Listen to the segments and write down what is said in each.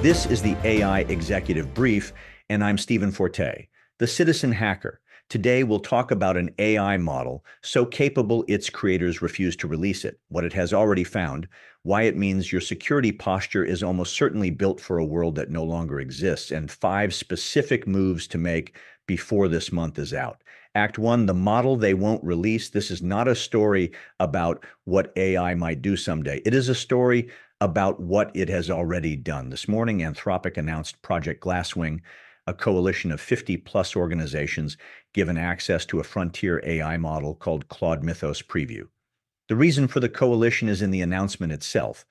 This is the AI Executive Brief, and I'm Stephen Forte, the citizen hacker. Today, we'll talk about an AI model so capable its creators refuse to release it, what it has already found, why it means your security posture is almost certainly built for a world that no longer exists, and 5 specific moves to make before this month is out. Act 1, the model they won't release. This is not a story about what AI might do someday. It is a story about what it has already done. This morning, Anthropic announced Project Glasswing, a coalition of 50-plus organizations given access to a frontier AI model called Claude Mythos Preview. The reason for the coalition is in the announcement itself.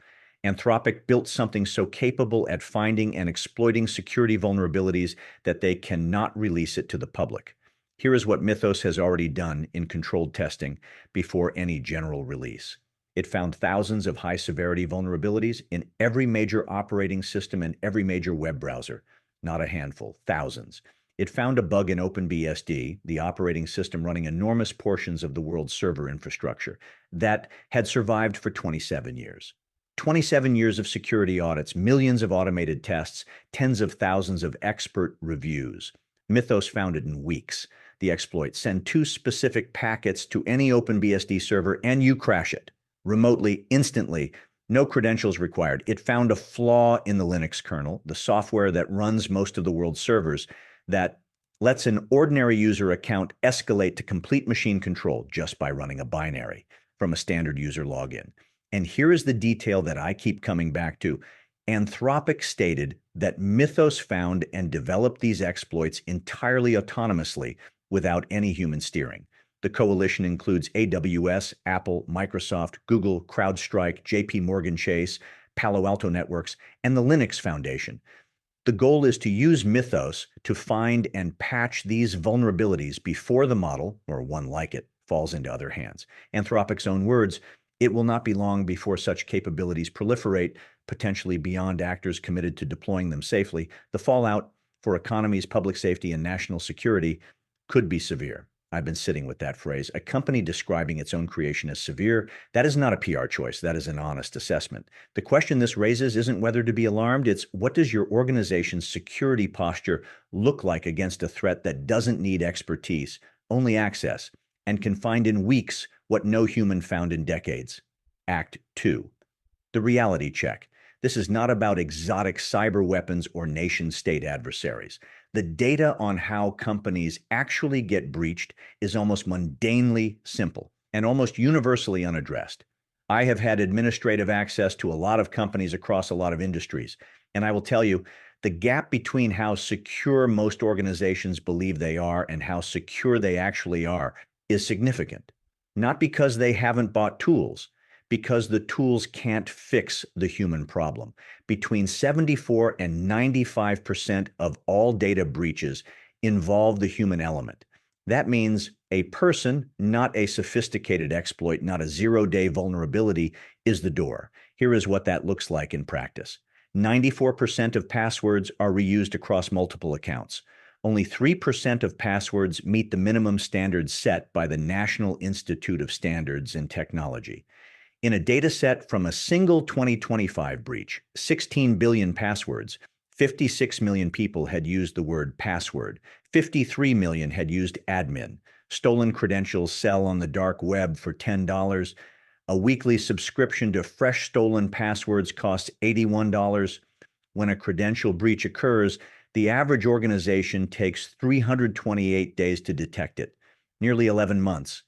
Anthropic built something so capable at finding and exploiting security vulnerabilities that they cannot release it to the public. Here is what Mythos has already done in controlled testing before any general release. It found thousands of high-severity vulnerabilities in every major operating system and every major web browser. Not a handful, thousands. It found a bug in OpenBSD, the operating system running enormous portions of the world's server infrastructure, that had survived for 27 years. 27 years of security audits, millions of automated tests, tens of thousands of expert reviews. Mythos found it in weeks. The exploit: send 2 specific packets to any OpenBSD server and you crash it. Remotely, instantly, no credentials required. It found a flaw in the Linux kernel, the software that runs most of the world's servers, that lets an ordinary user account escalate to complete machine control just by running a binary from a standard user login. And here is the detail that I keep coming back to. Anthropic stated that Mythos found and developed these exploits entirely autonomously without any human steering. The coalition includes AWS, Apple, Microsoft, Google, CrowdStrike, JP Morgan Chase, Palo Alto Networks, and the Linux Foundation. The goal is to use Mythos to find and patch these vulnerabilities before the model, or one like it, falls into other hands. Anthropic's own words: it will not be long before such capabilities proliferate, potentially beyond actors committed to deploying them safely. The fallout for economies, public safety, and national security could be severe. I've been sitting with that phrase. A company describing its own creation as severe, that is not a PR choice. That is an honest assessment. The question this raises isn't whether to be alarmed. It's, what does your organization's security posture look like against a threat that doesn't need expertise, only access, and can find in weeks what no human found in decades? Act 2, the reality check. This is not about exotic cyber weapons or nation-state adversaries. The data on how companies actually get breached is almost mundanely simple and almost universally unaddressed. I have had administrative access to a lot of companies across a lot of industries, and I will tell you, the gap between how secure most organizations believe they are and how secure they actually are is significant. Not because they haven't bought tools, because the tools can't fix the human problem. Between 74 and 95% of all data breaches involve the human element. That means a person, not a sophisticated exploit, not a zero-day vulnerability, is the door. Here is what that looks like in practice. 94% of passwords are reused across multiple accounts. Only 3% of passwords meet the minimum standards set by the National Institute of Standards and Technology. In a data set from a single 2025 breach, 16 billion passwords, 56 million people had used the word password, 53 million had used admin. Stolen credentials sell on the dark web for $10. A weekly subscription to fresh stolen passwords costs $81. When a credential breach occurs, the average organization takes 328 days to detect it, nearly 11 months.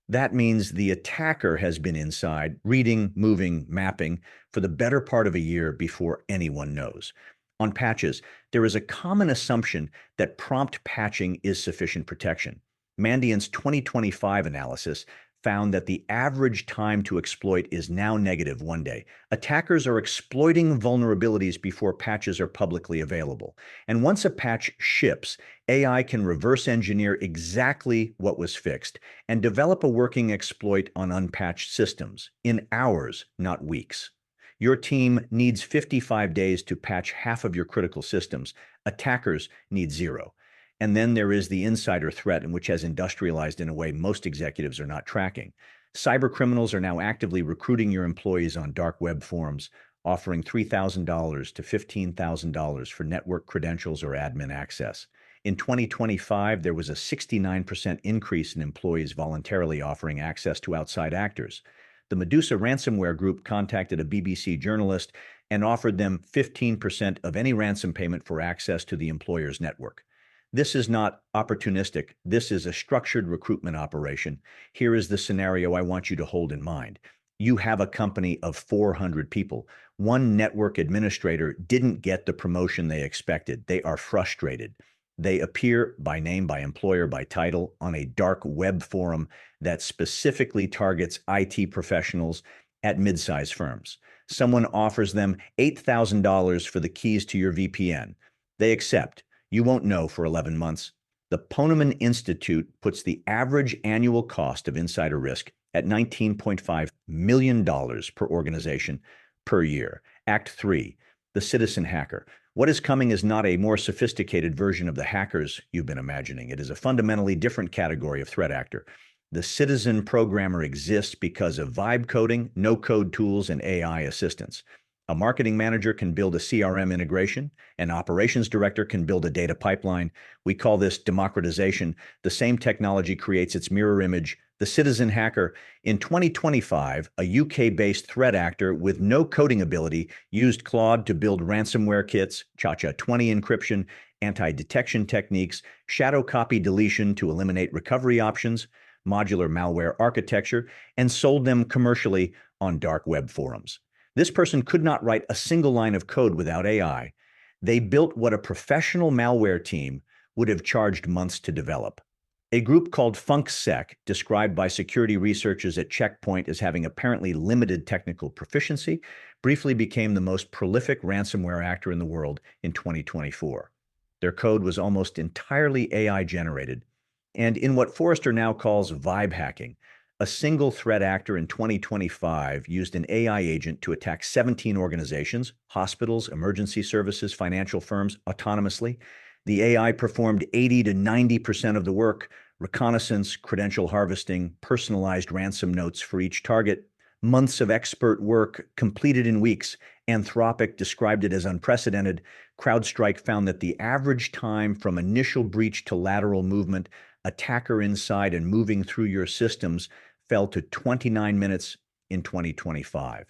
That means the attacker has been inside, reading, moving, mapping, for the better part of a year before anyone knows. On patches, there is a common assumption that prompt patching is sufficient protection. Mandiant's 2025 analysis found that the average time to exploit is now -1 day. Attackers are exploiting vulnerabilities before patches are publicly available. And once a patch ships, AI can reverse engineer exactly what was fixed and develop a working exploit on unpatched systems in hours, not weeks. Your team needs 55 days to patch half of your critical systems. Attackers need 0. And then there is the insider threat, which has industrialized in a way most executives are not tracking. Cyber criminals are now actively recruiting your employees on dark web forums, offering $3,000 to $15,000 for network credentials or admin access. In 2025, there was a 69% increase in employees voluntarily offering access to outside actors. The Medusa ransomware group contacted a BBC journalist and offered them 15% of any ransom payment for access to the employer's network. This is not opportunistic. This is a structured recruitment operation. Here is the scenario I want you to hold in mind. You have a company of 400 people. One network administrator didn't get the promotion they expected. They are frustrated. They appear by name, by employer, by title on a dark web forum that specifically targets IT professionals at mid-sized firms. Someone offers them $8,000 for the keys to your VPN. They accept. You won't know for 11 months. The Ponemon Institute puts the average annual cost of insider risk at $19.5 million per organization per year. Act 3, the citizen hacker. What is coming is not a more sophisticated version of the hackers you've been imagining. It is a fundamentally different category of threat actor. The citizen programmer exists because of vibe coding, no-code tools, and AI assistance. A marketing manager can build a CRM integration. An operations director can build a data pipeline. We call this democratization. The same technology creates its mirror image. The citizen hacker. In 2025, a UK-based threat actor with no coding ability used Claude to build ransomware kits, SHA-20 encryption, anti-detection techniques, shadow copy deletion to eliminate recovery options, modular malware architecture, and sold them commercially on dark web forums. This person could not write a single line of code without AI. They built what a professional malware team would have charged months to develop. A group called FunkSec, described by security researchers at Checkpoint as having apparently limited technical proficiency, briefly became the most prolific ransomware actor in the world in 2024. Their code was almost entirely AI-generated, and in what Forrester now calls vibe hacking, a single threat actor in 2025 used an AI agent to attack 17 organizations, hospitals, emergency services, financial firms, autonomously. The AI performed 80 to 90% of the work: reconnaissance, credential harvesting, personalized ransom notes for each target. Months of expert work completed in weeks. Anthropic described it as unprecedented. CrowdStrike found that the average time from initial breach to lateral movement, attacker inside and moving through your systems, fell to 29 minutes in 2025,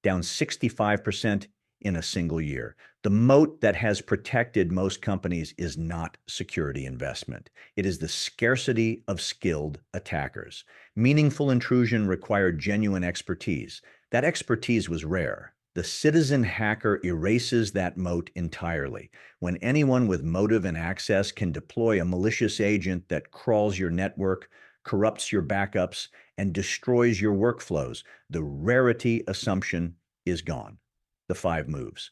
down 65% in a single year. The moat that has protected most companies is not security investment. It is the scarcity of skilled attackers. Meaningful intrusion required genuine expertise. That expertise was rare. The citizen hacker erases that moat entirely. When anyone with motive and access can deploy a malicious agent that crawls your network, corrupts your backups, and destroys your workflows, the rarity assumption is gone. The 5 moves.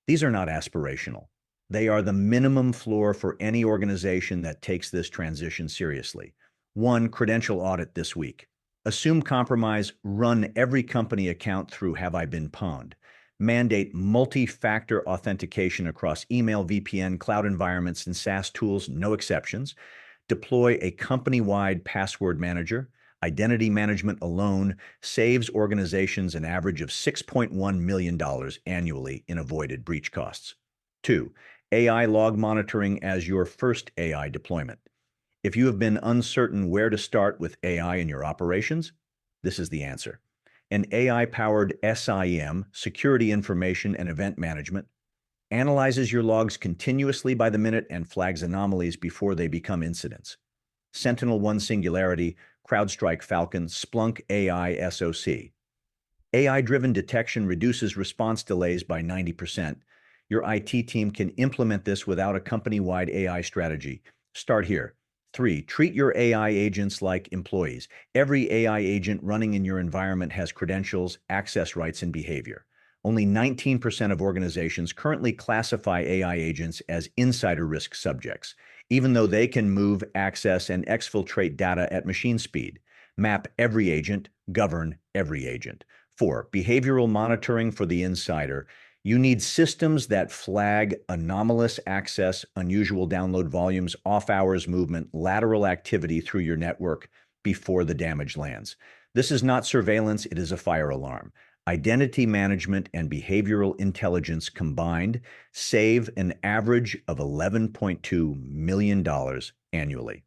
These are not aspirational. They are the minimum floor for any organization that takes this transition seriously. 1. Credential audit this week. Assume compromise, run every company account through Have I Been Pwned. Mandate multi-factor authentication across email, VPN, cloud environments, and SaaS tools, no exceptions. Deploy a company-wide password manager. Identity management alone saves organizations an average of $6.1 million annually in avoided breach costs. 2. AI log monitoring as your first AI deployment. If you have been uncertain where to start with AI in your operations, this is the answer. An AI-powered SIEM, security information and event management, analyzes your logs continuously by the minute and flags anomalies before they become incidents. SentinelOne Singularity, CrowdStrike Falcon, Splunk AI SOC. AI-driven detection reduces response delays by 90%. Your IT team can implement this without a company-wide AI strategy. Start here. 3. Treat your AI agents like employees. Every AI agent running in your environment has credentials, access rights, and behavior. Only 19% of organizations currently classify AI agents as insider risk subjects, even though they can move, access, and exfiltrate data at machine speed. Map every agent, govern every agent. 4. Behavioral monitoring for the insider. You need systems that flag anomalous access, unusual download volumes, off-hours movement, lateral activity through your network before the damage lands. This is not surveillance, it is a fire alarm. Identity management and behavioral intelligence combined save an average of $11.2 million annually.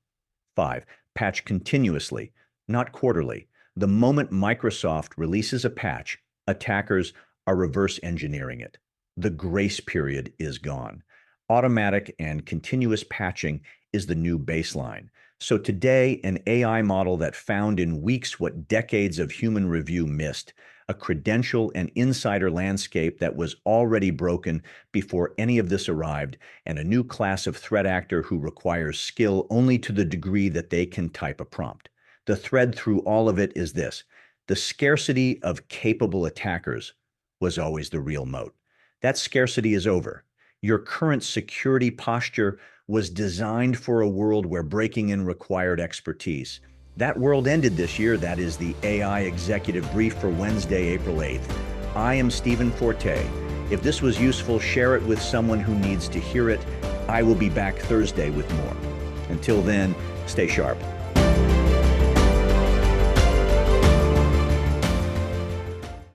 5. Patch continuously, not quarterly. The moment Microsoft releases a patch, attackers are reverse engineering it. The grace period is gone. Automatic and continuous patching is the new baseline. So today, an AI model that found in weeks what decades of human review missed, a credential and insider landscape that was already broken before any of this arrived, and a new class of threat actor who requires skill only to the degree that they can type a prompt. The thread through all of it is this: the scarcity of capable attackers was always the real moat. That scarcity is over. Your current security posture was designed for a world where breaking in required expertise. That world ended this year. That is the AI Executive Brief for Wednesday, April 8th. I am Stephen Forte. If this was useful, share it with someone who needs to hear it. I will be back Thursday with more. Until then, stay sharp.